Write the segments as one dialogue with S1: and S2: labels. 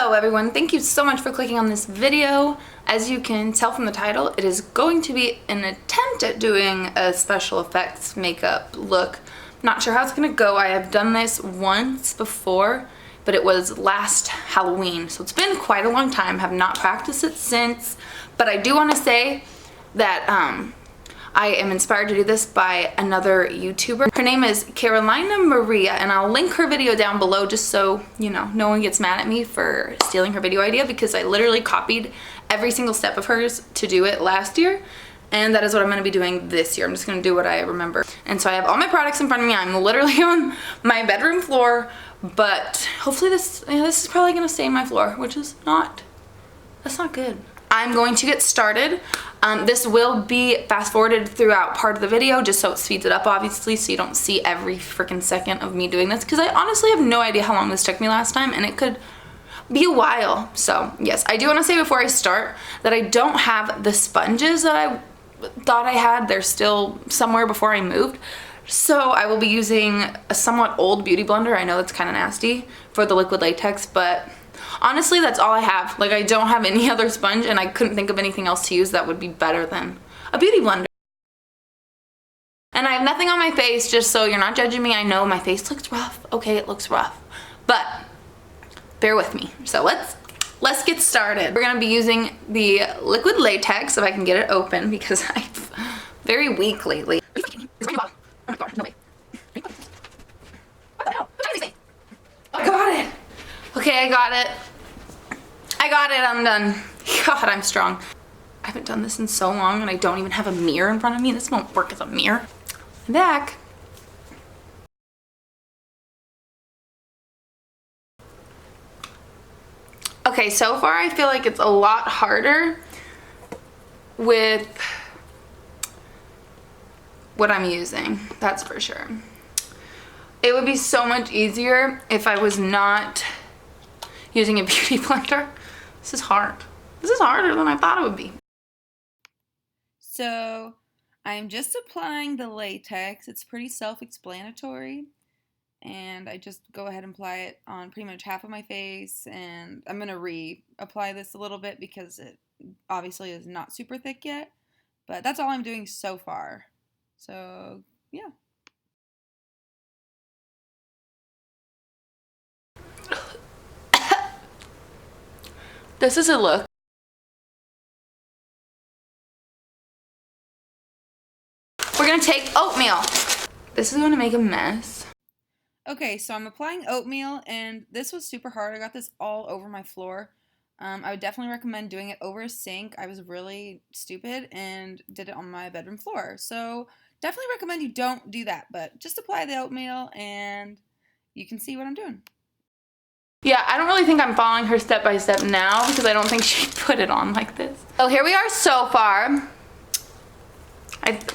S1: Hello everyone, thank you so much for clicking on this video. As you can tell from the title, it is going to be an attempt at doing a special effects makeup look. Not sure how it's gonna go. I have done this once before, but it was last Halloween, so it's been quite a long time. Have not practiced it since, but I do want to say that I am inspired to do this by another YouTuber. Her name is Carolina Maria, and I'll link her video down below just so, you know, no one gets mad at me for stealing her video idea, because I literally copied every single step of hers to do it last year, and that is what I'm going to be doing this year. I'm just going to do what I remember. And so I have all my products in front of me. I'm literally on my bedroom floor, but hopefully this is probably going to stain my floor, which is not, that's not good. I'm going to get started. This will be fast forwarded throughout part of the video just so it speeds it up, obviously, so you don't see every freaking second of me doing this, because I honestly have no idea how long this took me last time, and it could be a while. So yes, I do want to say before I start that I don't have the sponges that I thought I had. They're still somewhere before I moved, so I will be using a somewhat old beauty blender. I know that's kind of nasty for the liquid latex, but honestly, that's all I have. Like, I don't have any other sponge, and I couldn't think of anything else to use that would be better than a beauty blender. And I have nothing on my face, just so you're not judging me. I know my face looks rough. Okay, it looks rough, but bear with me. So let's get started. We're gonna be using the liquid latex, if I can get it open, because I'm very weak lately. Oh my god, no way. What the hell? I got it. Okay, I got it. I'm done. God, I'm strong. I haven't done this in so long, and I don't even have a mirror in front of me. This won't work as a mirror. I'm back. Okay, so far I feel like it's a lot harder with what I'm using, that's for sure. It would be so much easier if I was not using a beauty blender. This is hard. This is harder than I thought it would be. So I'm just applying the latex. It's pretty self-explanatory, and I just go ahead and apply it on pretty much half of my face, and I'm gonna reapply this a little bit because it obviously is not super thick yet, but that's all I'm doing so far. So yeah. This is a look. We're gonna take oatmeal. This is gonna make a mess. Okay, so I'm applying oatmeal, and this was super hard. I got this all over my floor. I would definitely recommend doing it over a sink. I was really stupid and did it on my bedroom floor. So definitely recommend you don't do that, but just apply the oatmeal and you can see what I'm doing. Yeah, I don't really think I'm following her step by step now, because I don't think she put it on like this. Oh, here we are so far.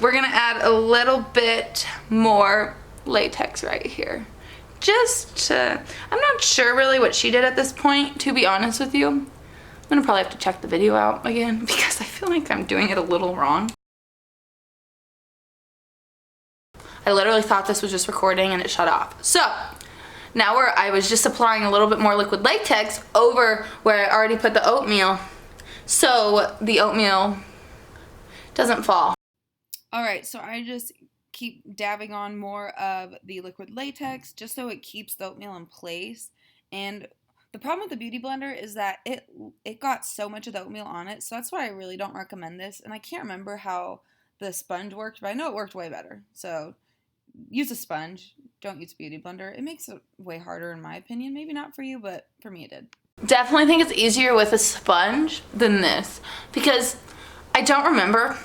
S1: We're gonna add a little bit more latex right here. I'm not sure really what she did at this point, to be honest with you. I'm gonna probably have to check the video out again, because I feel like I'm doing it a little wrong. I literally thought this was just recording and it shut off. So now I was just applying a little bit more liquid latex over where I already put the oatmeal, so the oatmeal doesn't fall. Alright, so I just keep dabbing on more of the liquid latex just so it keeps the oatmeal in place. And the problem with the beauty blender is that it got so much of the oatmeal on it, so that's why I really don't recommend this. And I can't remember how the sponge worked, but I know it worked way better. So use a sponge, don't use a beauty blender. It makes it way harder in my opinion. Maybe not for you, but for me it did. Definitely think it's easier with a sponge than this, because I don't remember,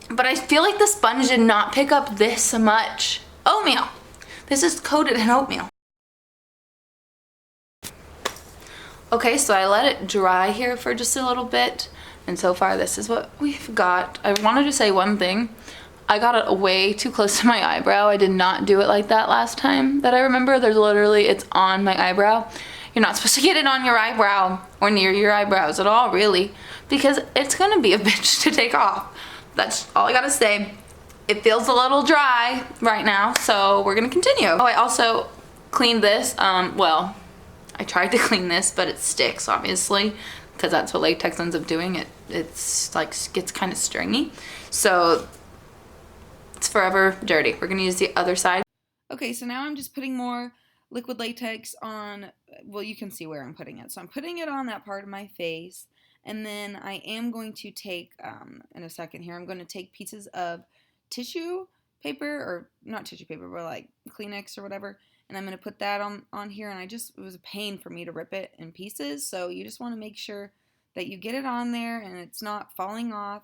S1: but I feel like the sponge did not pick up this much oatmeal. This is coated in oatmeal. Okay, so I let it dry here for just a little bit, and so far this is what we've got. I wanted to say one thing. I got it way too close to my eyebrow. I did not do it like that last time that I remember. It's on my eyebrow. You're not supposed to get it on your eyebrow or near your eyebrows at all, really, because it's gonna be a bitch to take off. That's all I gotta say. It feels a little dry right now, so we're gonna continue. Oh, I also cleaned this. Well, I tried to clean this, but it sticks, obviously, because that's what latex ends up doing. It's like gets kind of stringy. So it's forever dirty. We're gonna use the other side. Okay, so now I'm just putting more liquid latex on, well, you can see where I'm putting it. So I'm putting it on that part of my face, and then I am going to take, in a second here, I'm going to take pieces of tissue paper, or not tissue paper, but like Kleenex or whatever, and I'm going to put that on here, and it was a pain for me to rip it in pieces, so you just want to make sure that you get it on there and it's not falling off,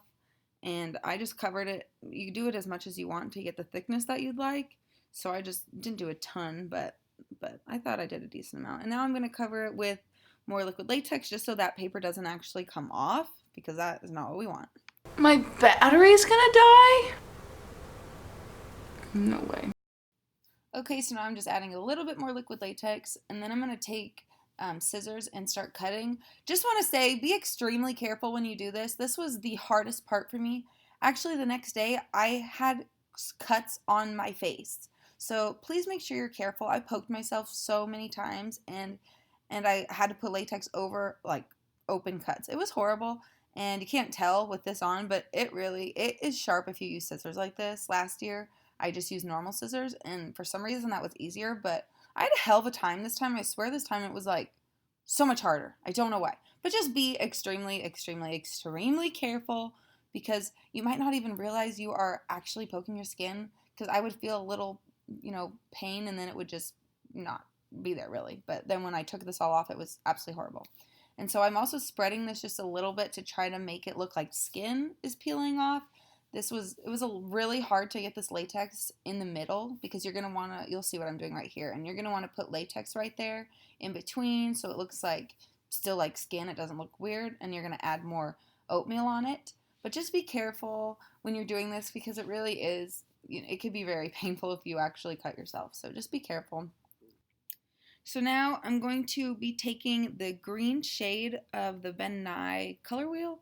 S1: and I just covered it. You do it as much as you want to get the thickness that you'd like, so I just didn't do a ton, but I thought I did a decent amount. And now I'm going to cover it with more liquid latex just so that paper doesn't actually come off, because that is not what we want. My battery's gonna die? No way. Okay, so now I'm just adding a little bit more liquid latex, and then I'm going to take scissors and start cutting. Just want to say, be extremely careful when you do this. This was the hardest part for me. Actually, the next day, I had cuts on my face. So please make sure you're careful. I poked myself so many times, and I had to put latex over like open cuts. It was horrible, and you can't tell with this on, but it is sharp if you use scissors like this. Last year, I just used normal scissors, and for some reason that was easier, but I had a hell of a time this time. I swear this time it was like so much harder. I don't know why. But just be extremely, extremely, extremely careful, because you might not even realize you are actually poking your skin, because I would feel a little, pain, and then it would just not be there really. But then when I took this all off, it was absolutely horrible. And so I'm also spreading this just a little bit to try to make it look like skin is peeling off. It was really hard to get this latex in the middle, because you'll see what I'm doing right here, and you're going to want to put latex right there in between so it looks like still like skin. It doesn't look weird, and you're going to add more oatmeal on it. But just be careful when you're doing this, because it really is, it could be very painful if you actually cut yourself. So just be careful. So now I'm going to be taking the green shade of the Ben Nye color wheel,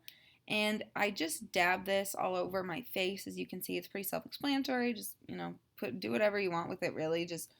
S1: and I just dab this all over my face. As you can see, it's pretty self-explanatory. Just, do whatever you want with it, really. Just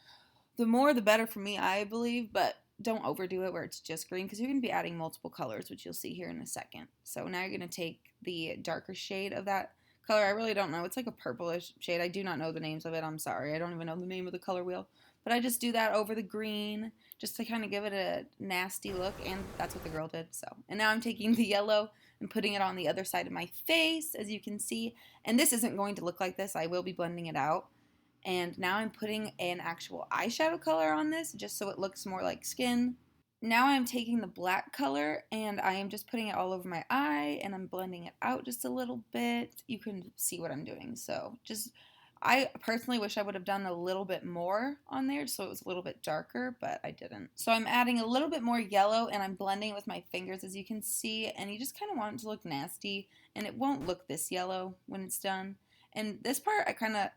S1: the more the better for me, I believe, but don't overdo it where it's just green, because you're going to be adding multiple colors, which you'll see here in a second. So now you're going to take the darker shade of that color. I really don't know. It's like a purplish shade. I do not know the names of it. I'm sorry. I don't even know the name of the color wheel. But I just do that over the green just to kind of give it a nasty look, and that's what the girl did. So, and now I'm taking the yellow and putting it on the other side of my face, as you can see. And this isn't going to look like this. I will be blending it out. And now I'm putting an actual eyeshadow color on this just so it looks more like skin. Now I'm taking the black color and I am just putting it all over my eye, and I'm blending it out just a little bit. You can see what I'm doing. So I personally wish I would have done a little bit more on there so it was a little bit darker, but I didn't. So I'm adding a little bit more yellow, and I'm blending it with my fingers, as you can see, and you just kind of want it to look nasty, and it won't look this yellow when it's done. And this part I kind of,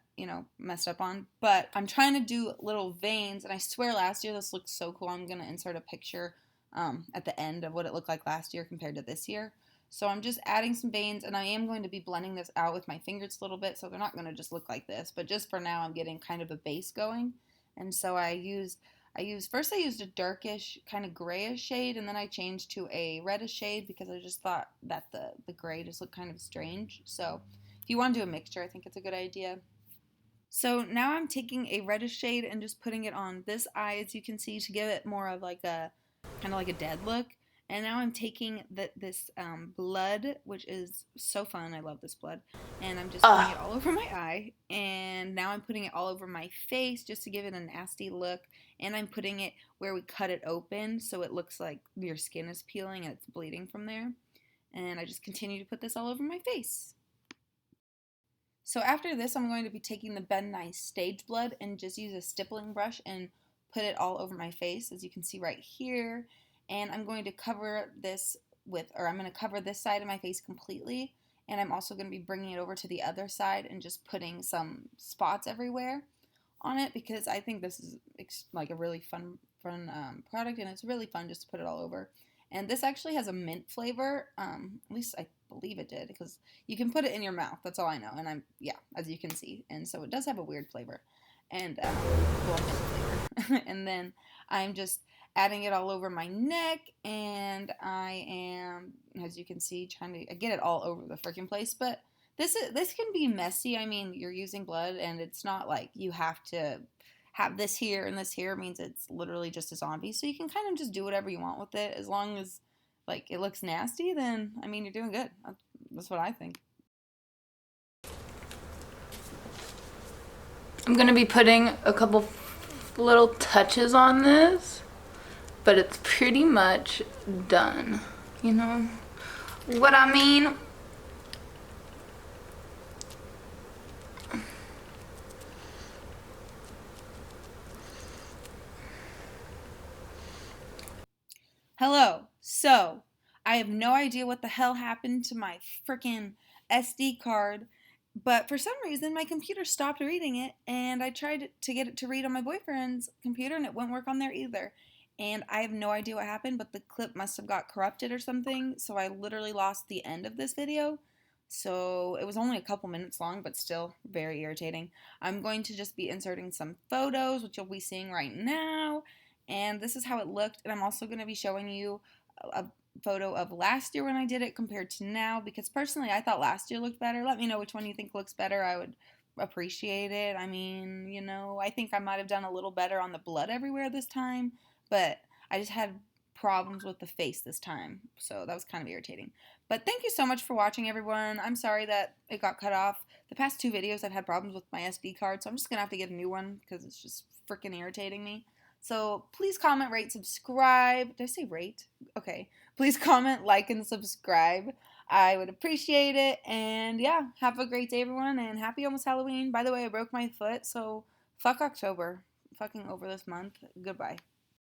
S1: messed up on, but I'm trying to do little veins, and I swear last year this looked so cool. I'm going to insert a picture at the end of what it looked like last year compared to this year. So I'm just adding some veins, and I am going to be blending this out with my fingers a little bit, so they're not going to just look like this, but just for now I'm getting kind of a base going. And so I used a darkish kind of grayish shade, and then I changed to a reddish shade because I just thought that the gray just looked kind of strange. So if you want to do a mixture, I think it's a good idea. So now I'm taking a reddish shade and just putting it on this eye, as you can see, to give it more of like a kind of like a dead look. And now I'm taking this blood, which is so fun. I love this blood. And I'm just putting it all over my eye. And now I'm putting it all over my face just to give it a nasty look. And I'm putting it where we cut it open so it looks like your skin is peeling and it's bleeding from there. And I just continue to put this all over my face. So after this, I'm going to be taking the Ben Nye Stage Blood and just use a stippling brush and put it all over my face, as you can see right here. And I'm going to cover this I'm going to cover this side of my face completely. And I'm also going to be bringing it over to the other side and just putting some spots everywhere on it, because I think this is like a really fun product, and it's really fun just to put it all over. And this actually has a mint flavor, at least I believe it did, because you can put it in your mouth. That's all I know. And as you can see. And so it does have a weird flavor. And, mint flavor. And then I'm just adding it all over my neck, and I am, as you can see, trying to get it all over the freaking place. But this can be messy. I mean, you're using blood, and it's not like you have to have this here and this here. It means it's literally just a zombie. So you can kind of just do whatever you want with it, as long as like it looks nasty. Then I mean, you're doing good. That's what I think. I'm gonna be putting a couple little touches on this, but it's pretty much done. You know what I mean? Hello. So, I have no idea what the hell happened to my freaking SD card, but for some reason my computer stopped reading it, and I tried to get it to read on my boyfriend's computer and it wouldn't work on there either. And I have no idea what happened, but the clip must have got corrupted or something, so I literally lost the end of this video. So it was only a couple minutes long, but still very irritating. I'm going to just be inserting some photos, which you'll be seeing right now. And this is how it looked. And I'm also going to be showing you a photo of last year when I did it compared to now, because personally I thought last year looked better. Let me know which one you think looks better. I would appreciate it. I mean, you know, I think I might have done a little better on the blood everywhere this time, but I just had problems with the face this time, so that was kind of irritating. But thank you so much for watching, everyone. I'm sorry that it got cut off. The past 2 videos I've had problems with my SD card, so I'm just gonna have to get a new one because it's just freaking irritating me. So please comment, rate, subscribe. Did I say rate? Okay. Please comment, like, and subscribe. I would appreciate it. And yeah, have a great day, everyone, and happy almost Halloween. By the way, I broke my foot, so fuck October. Fucking over this month. Goodbye.